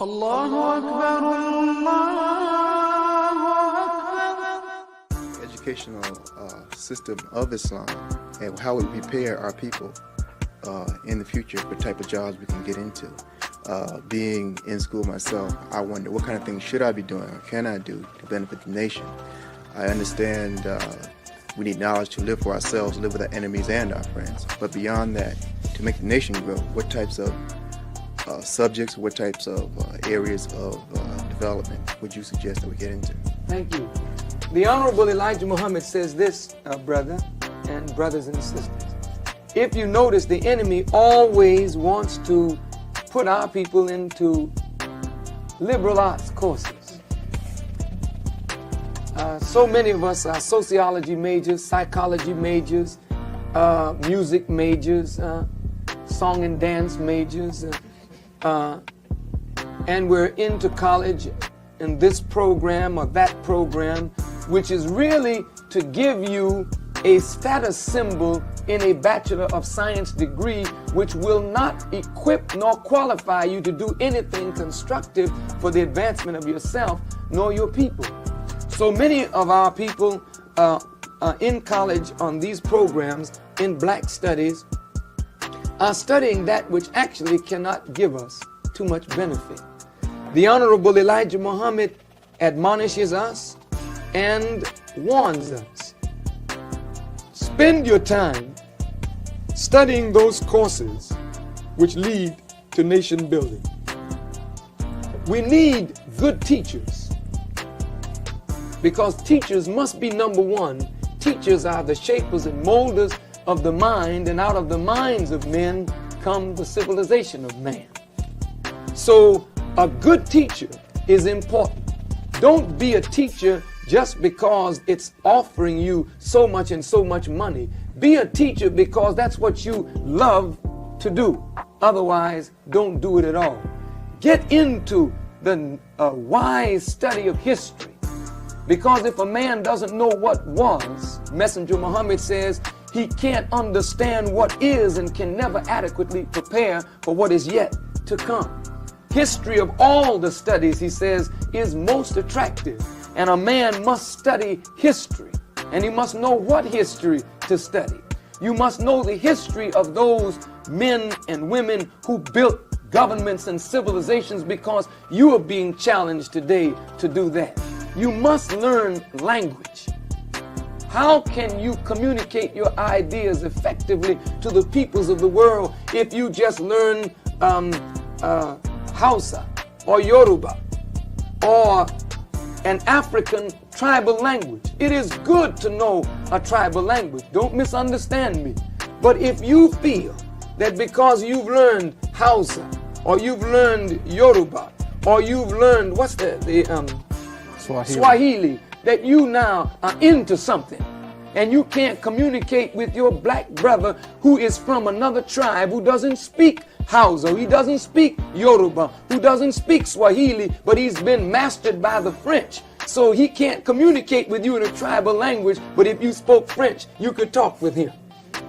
Allahu Akbar, Allahu Akbar. Educational system of Islam and how we prepare our people in the future for the type of jobs we can get into. Being in school myself, I wonder what kind of things should I be doing or can I do to benefit the nation. I understand we need knowledge to live for ourselves, live with our enemies and our friends. But beyond that, to make the nation grow, what types of subjects, what types of areas of development would you suggest that we get into? Thank you. The Honorable Elijah Muhammad says this, brother and brothers and sisters. If you notice, the enemy always wants to put our people into liberal arts courses. So many of us are sociology majors, psychology majors, music majors, song and dance majors, and we're into college in this program or that program, which is really to give you a status symbol in a Bachelor of Science degree, which will not equip nor qualify you to do anything constructive for the advancement of yourself nor your people. So many of our people in college on these programs in black studies are studying that which actually cannot give us too much benefit. The Honorable Elijah Muhammad admonishes us and warns us. Spend your time studying those courses which lead to nation building. We need good teachers, because teachers must be number one. Teachers are the shapers and molders of the mind, and out of the minds of men comes the civilization of man. So a good teacher is important. Don't be a teacher just because it's offering you so much and so much money. Be a teacher because that's what you love to do. Otherwise, don't do it at all. Get into the wise study of history. Because if a man doesn't know what was, Messenger Muhammad says he can't understand what is and can never adequately prepare for what is yet to come. History of all the studies, he says, is most attractive. And a man must study history. And he must know what history to study. You must know the history of those men and women who built governments and civilizations, because you are being challenged today to do that. You must learn language. How can you communicate your ideas effectively to the peoples of the world if you just learn Hausa or Yoruba or an African tribal language? It is good to know a tribal language. Don't misunderstand me. But if you feel that because you've learned Hausa or you've learned Yoruba or you've learned Swahili, that you now are into something, and you can't communicate with your black brother who is from another tribe, who doesn't speak Hausa, he doesn't speak Yoruba, who doesn't speak Swahili, but he's been mastered by the French. So he can't communicate with you in a tribal language, but if you spoke French, you could talk with him.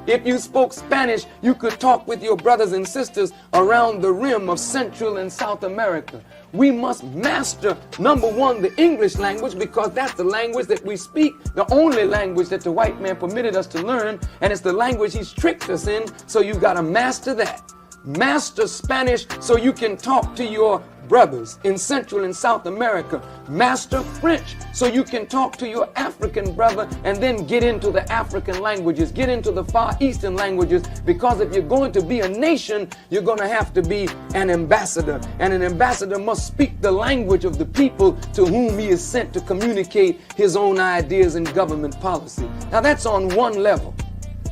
If you spoke Spanish, you could talk with your brothers and sisters around the rim of Central and South America. We must master, number one, the English language, because that's the language that we speak, the only language that the white man permitted us to learn, and it's the language he's tricked us in, so you got to master that. Master Spanish so you can talk to your brothers in Central and South America. Master French so you can talk to your African brother, and then get into the African languages, get into the Far Eastern languages, because if you're going to be a nation, you're going to have to be an ambassador, and an ambassador must speak the language of the people to whom he is sent to communicate his own ideas and government policy. Now that's on one level.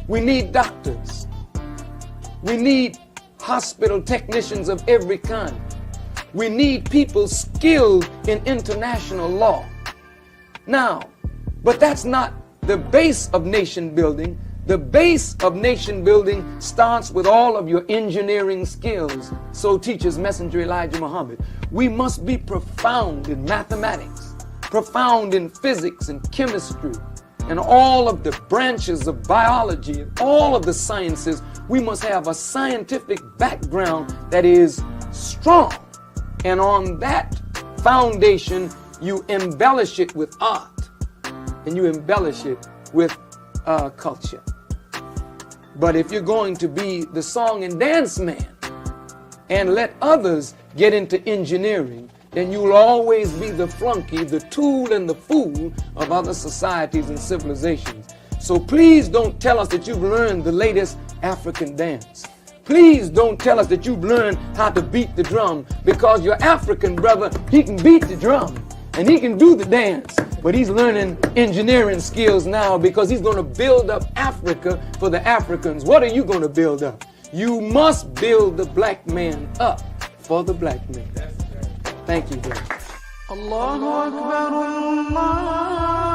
We need doctors. We need hospital technicians of every kind. We need people skilled in international law. Now, but that's not the base of nation building. The base of nation building starts with all of your engineering skills. So teaches Messenger Elijah Muhammad. We must be profound in mathematics, profound in physics and chemistry, and all of the branches of biology and all of the sciences. We must have a scientific background that is strong. And on that foundation, you embellish it with art, and you embellish it with culture. But if you're going to be the song and dance man and let others get into engineering, then you'll always be the flunky, the tool and the fool of other societies and civilizations. So please don't tell us that you've learned the latest African dance. Please don't tell us that you've learned how to beat the drum, because your African brother, he can beat the drum and he can do the dance, but he's learning engineering skills now because he's going to build up Africa for the Africans. What are you going to build up? You must build the black man up for the black man. Thank you, brother. Allahu Akbar, Allah.